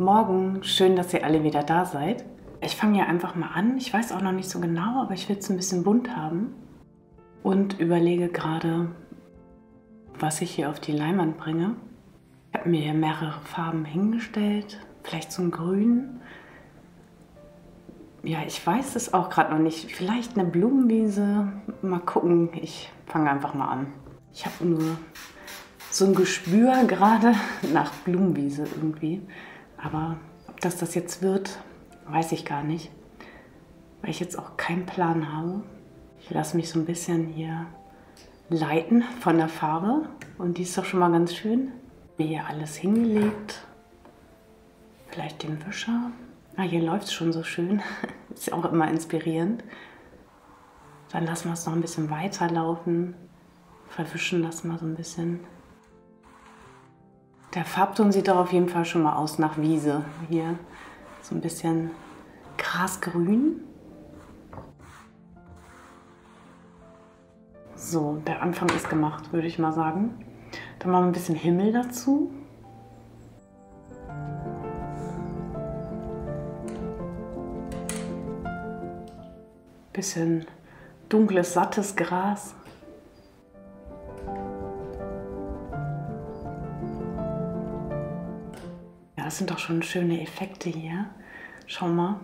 Morgen, schön, dass ihr alle wieder da seid. Ich fange ja einfach mal an. Ich weiß auch noch nicht so genau, aber ich will es ein bisschen bunt haben und überlege gerade, was ich hier auf die Leinwand bringe. Ich habe mir hier mehrere Farben hingestellt, vielleicht so ein Grün. Ja, ich weiß es auch gerade noch nicht. Vielleicht eine Blumenwiese. Mal gucken, ich fange einfach mal an. Ich habe nur so ein Gespür gerade nach Blumenwiese irgendwie. Aber ob das jetzt wird, weiß ich gar nicht. Weil ich jetzt auch keinen Plan habe. Ich lasse mich so ein bisschen hier leiten von der Farbe. Und die ist doch schon mal ganz schön. Mir hier alles hingelegt. Vielleicht den Wischer. Ah, hier läuft es schon so schön. Ist ja auch immer inspirierend. Dann lassen wir es noch ein bisschen weiterlaufen. Verwischen das mal so ein bisschen. Der Farbton sieht doch auf jeden Fall schon mal aus nach Wiese. Hier so ein bisschen grasgrün. So, der Anfang ist gemacht, würde ich mal sagen. Dann machen wir ein bisschen Himmel dazu. Bisschen dunkles, sattes Gras. Ja, das sind doch schon schöne Effekte hier. Schau mal.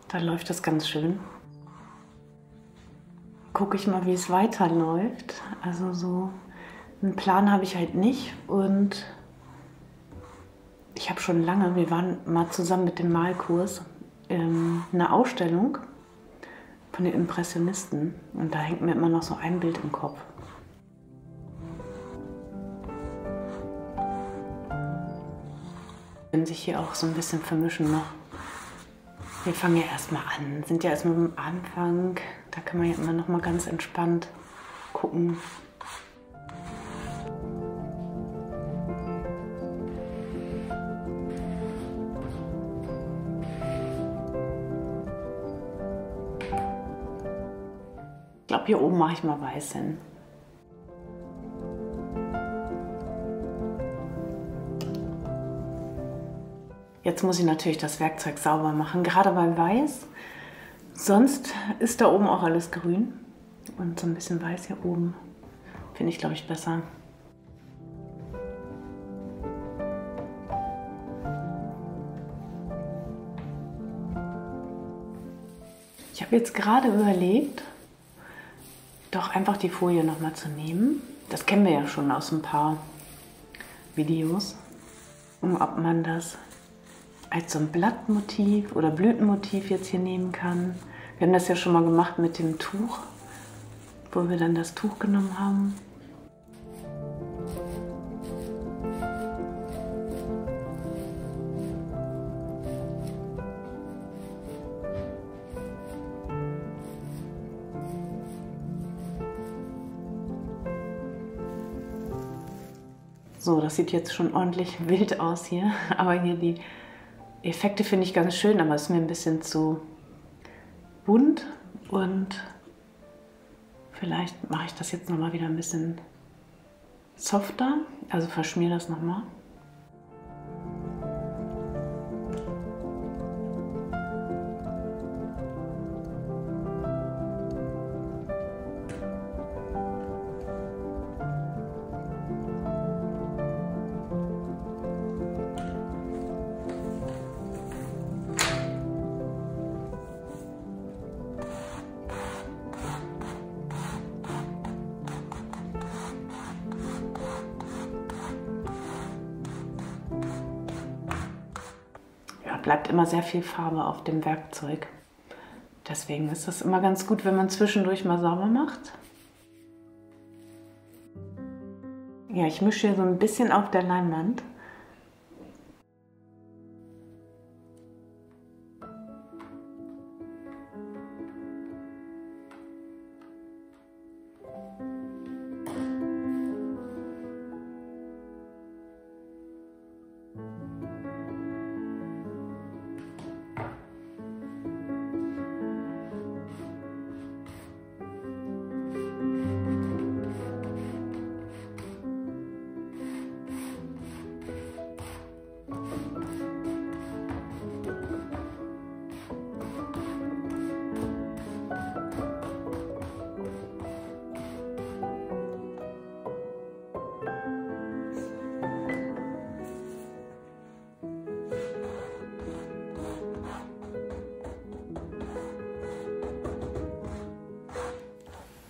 Da läuft das ganz schön. Gucke ich mal, wie es weiterläuft. Also so einen Plan habe ich halt nicht. Und ich habe schon lange, wir waren mal zusammen mit dem Malkurs, eine Ausstellung von den Impressionisten. Und da hängt mir immer noch so ein Bild im Kopf. Wenn sich hier auch so ein bisschen vermischen noch. Wir fangen ja erstmal an, sind ja erstmal am Anfang. Da kann man ja immer noch mal ganz entspannt gucken. Ich glaube, hier oben mache ich mal weiß hin. Jetzt muss ich natürlich das Werkzeug sauber machen, gerade bei Weiß. Sonst ist da oben auch alles grün. Und so ein bisschen Weiß hier oben finde ich, glaube ich, besser. Ich habe jetzt gerade überlegt, doch einfach die Folie nochmal zu nehmen. Das kennen wir ja schon aus ein paar Videos. Und ob man das als so ein Blattmotiv oder Blütenmotiv jetzt hier nehmen kann. Wir haben das ja schon mal gemacht mit dem Tuch, wo wir dann das Tuch genommen haben. So, das sieht jetzt schon ordentlich wild aus hier, aber hier die Effekte finde ich ganz schön, aber es ist mir ein bisschen zu bunt und vielleicht mache ich das jetzt nochmal wieder ein bisschen softer, also verschmiere das nochmal. Bleibt immer sehr viel Farbe auf dem Werkzeug. Deswegen ist es immer ganz gut, wenn man zwischendurch mal sauber macht. Ja, ich mische hier so ein bisschen auf der Leinwand.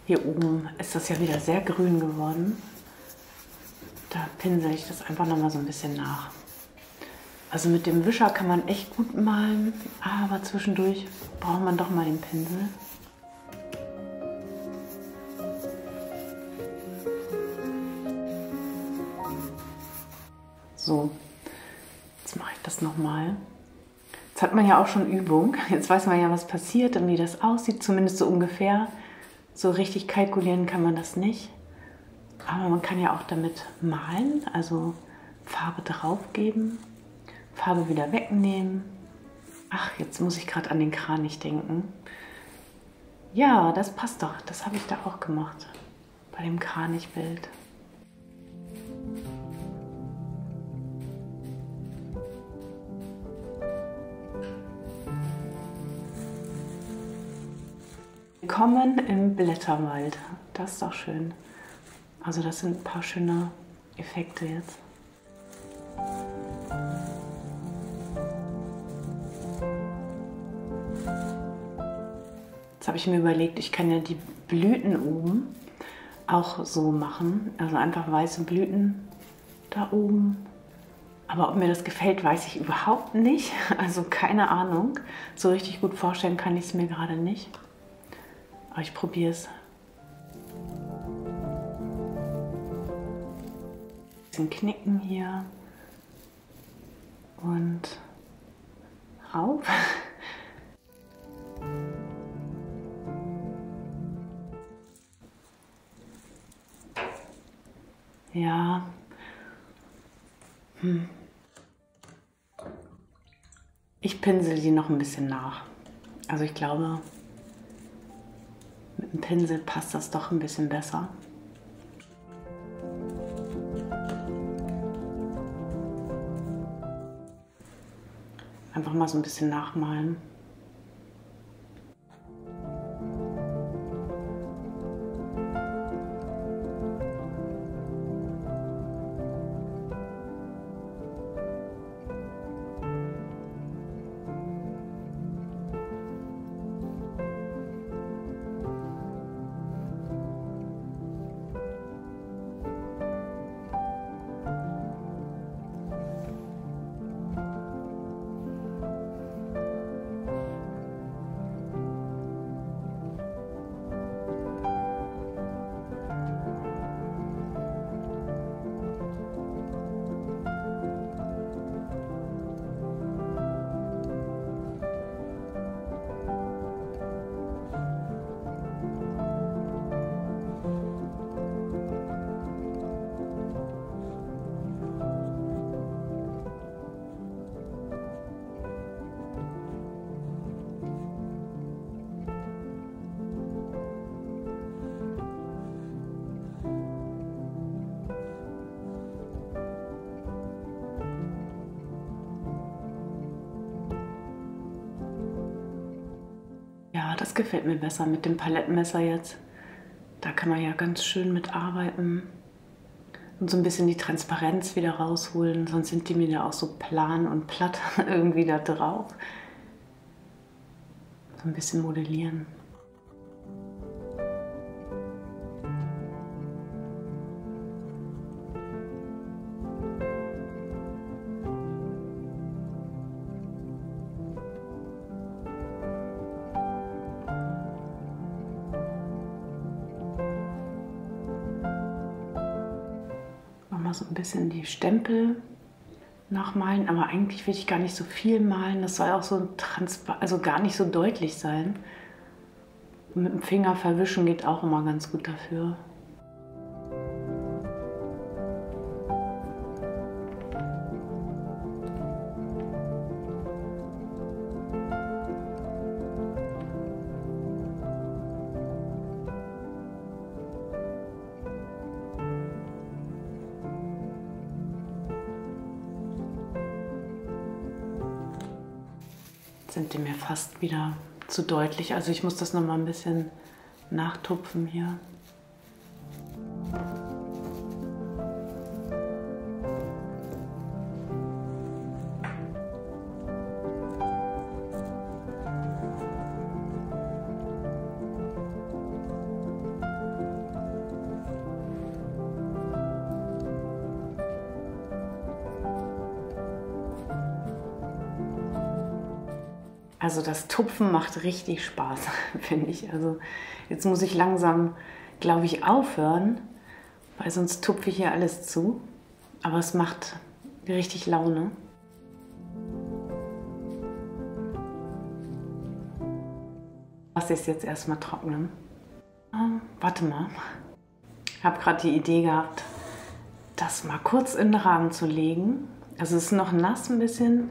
Hier oben ist das ja wieder sehr grün geworden. Da pinsel ich das einfach nochmal so ein bisschen nach. Also mit dem Wischer kann man echt gut malen, aber zwischendurch braucht man doch mal den Pinsel. So, jetzt mache ich das nochmal. Jetzt hat man ja auch schon Übung. Jetzt weiß man ja, was passiert und wie das aussieht, zumindest so ungefähr. So richtig kalkulieren kann man das nicht. Aber man kann ja auch damit malen, also Farbe drauf geben, Farbe wieder wegnehmen. Ach, jetzt muss ich gerade an den Kranich denken. Ja, das passt doch. Das habe ich da auch gemacht, bei dem Kranichbild. Willkommen im Blätterwald. Das ist doch schön. Also das sind ein paar schöne Effekte jetzt. Jetzt habe ich mir überlegt, ich kann ja die Blüten oben auch so machen. Also einfach weiße Blüten da oben. Aber ob mir das gefällt, weiß ich überhaupt nicht. Also keine Ahnung. So richtig gut vorstellen kann ich es mir gerade nicht. Aber ich probiere es. Ein bisschen knicken hier und rauf. Ja. Ich pinsel die noch ein bisschen nach. Also ich glaube, mit dem Pinsel passt das doch ein bisschen besser. Einfach mal so ein bisschen nachmalen. Ja, das gefällt mir besser mit dem Palettenmesser jetzt. Da kann man ja ganz schön mitarbeiten und so ein bisschen die Transparenz wieder rausholen. Sonst sind die mir ja auch so plan und platt irgendwie da drauf. So ein bisschen modellieren. So ein bisschen die Stempel nachmalen, aber eigentlich will ich gar nicht so viel malen. Das soll auch so also gar nicht so deutlich sein. Und mit dem Finger verwischen geht auch immer ganz gut dafür. Sind die mir fast wieder zu deutlich. Also ich muss das noch mal ein bisschen nachtupfen hier. Also das Tupfen macht richtig Spaß, finde ich. Also jetzt muss ich langsam, glaube ich, aufhören, weil sonst tupfe ich hier alles zu. Aber es macht richtig Laune. Lass ich es jetzt erstmal trocknen. Warte mal. Ich habe gerade die Idee gehabt, das mal kurz in den Rahmen zu legen. Also es ist noch nass ein bisschen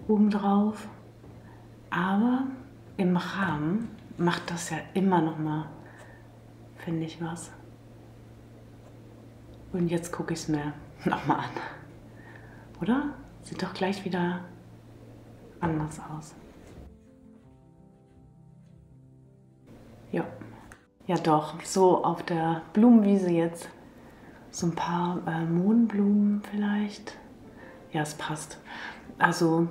obendrauf. Aber im Rahmen macht das ja immer noch mal, finde ich, was. Und jetzt gucke ich es mir noch mal an. Oder? Sieht doch gleich wieder anders aus. Ja. Ja doch, so auf der Blumenwiese jetzt so ein paar Mohnblumen vielleicht. Ja, es passt. Also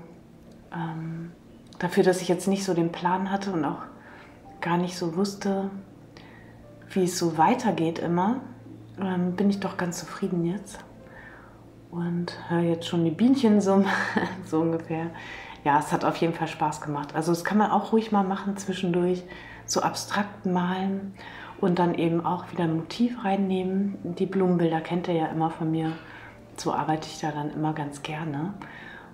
dafür, dass ich jetzt nicht so den Plan hatte und auch gar nicht so wusste, wie es so weitergeht immer, bin ich doch ganz zufrieden jetzt. Und höre jetzt schon die Bienchen summen, so ungefähr. Ja, es hat auf jeden Fall Spaß gemacht. Also das kann man auch ruhig mal machen zwischendurch, so abstrakt malen und dann eben auch wieder ein Motiv reinnehmen. Die Blumenbilder kennt ihr ja immer von mir. So arbeite ich da dann immer ganz gerne.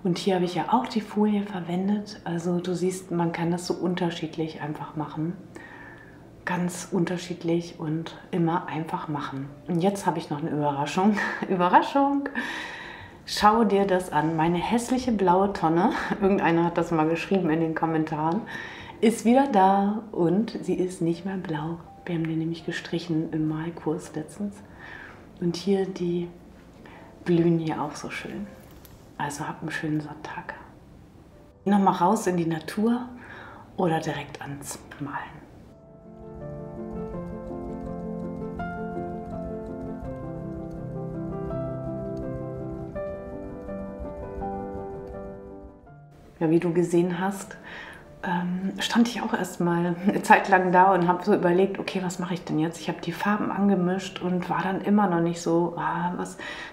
Und hier habe ich ja auch die Folie verwendet. Also du siehst, man kann das so unterschiedlich einfach machen. Ganz unterschiedlich und immer einfach machen. Und jetzt habe ich noch eine Überraschung. Überraschung! Schau dir das an. Meine hässliche blaue Tonne, irgendeiner hat das mal geschrieben in den Kommentaren, ist wieder da und sie ist nicht mehr blau. Wir haben die nämlich gestrichen im Malkurs letztens. Und hier, die blühen hier auch so schön. Also habt einen schönen Sonntag. Nochmal raus in die Natur oder direkt ans Malen. Ja, wie du gesehen hast, stand ich auch erstmal eine Zeit lang da und habe so überlegt, okay, was mache ich denn jetzt? Ich habe die Farben angemischt und war dann immer noch nicht so,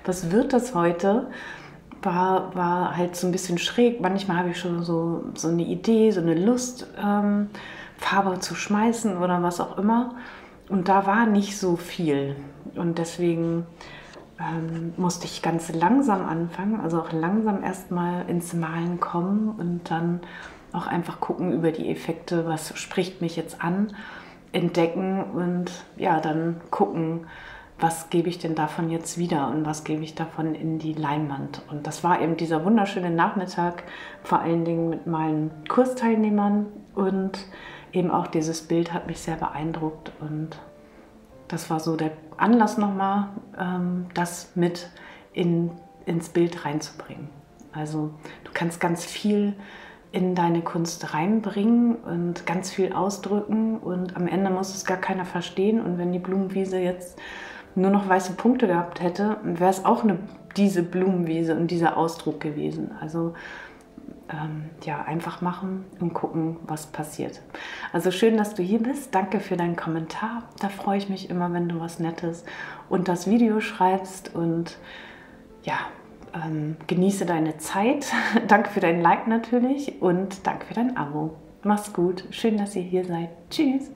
was wird das heute? War halt so ein bisschen schräg. Manchmal habe ich schon so eine Idee, so eine Lust, Farbe zu schmeißen oder was auch immer. Und da war nicht so viel. Und deswegen musste ich ganz langsam anfangen, also auch langsam erstmal ins Malen kommen und dann auch einfach gucken über die Effekte, was spricht mich jetzt an, entdecken und ja, dann gucken, was gebe ich denn davon jetzt wieder und was gebe ich davon in die Leinwand. Und das war eben dieser wunderschöne Nachmittag, vor allen Dingen mit meinen Kursteilnehmern und eben auch dieses Bild hat mich sehr beeindruckt und das war so der Anlass nochmal, das mit ins Bild reinzubringen. Also du kannst ganz viel in deine Kunst reinbringen und ganz viel ausdrücken und am Ende muss es gar keiner verstehen. Und wenn die Blumenwiese jetzt nur noch weiße Punkte gehabt hätte, wäre es auch diese Blumenwiese und dieser Ausdruck gewesen. Also ja, einfach machen und gucken, was passiert. Also schön, dass du hier bist. Danke für deinen Kommentar. Da freue ich mich immer, wenn du was Nettes unter das Video schreibst. Und ja, genieße deine Zeit. Danke für dein Like natürlich und danke für dein Abo. Mach's gut. Schön, dass ihr hier seid. Tschüss.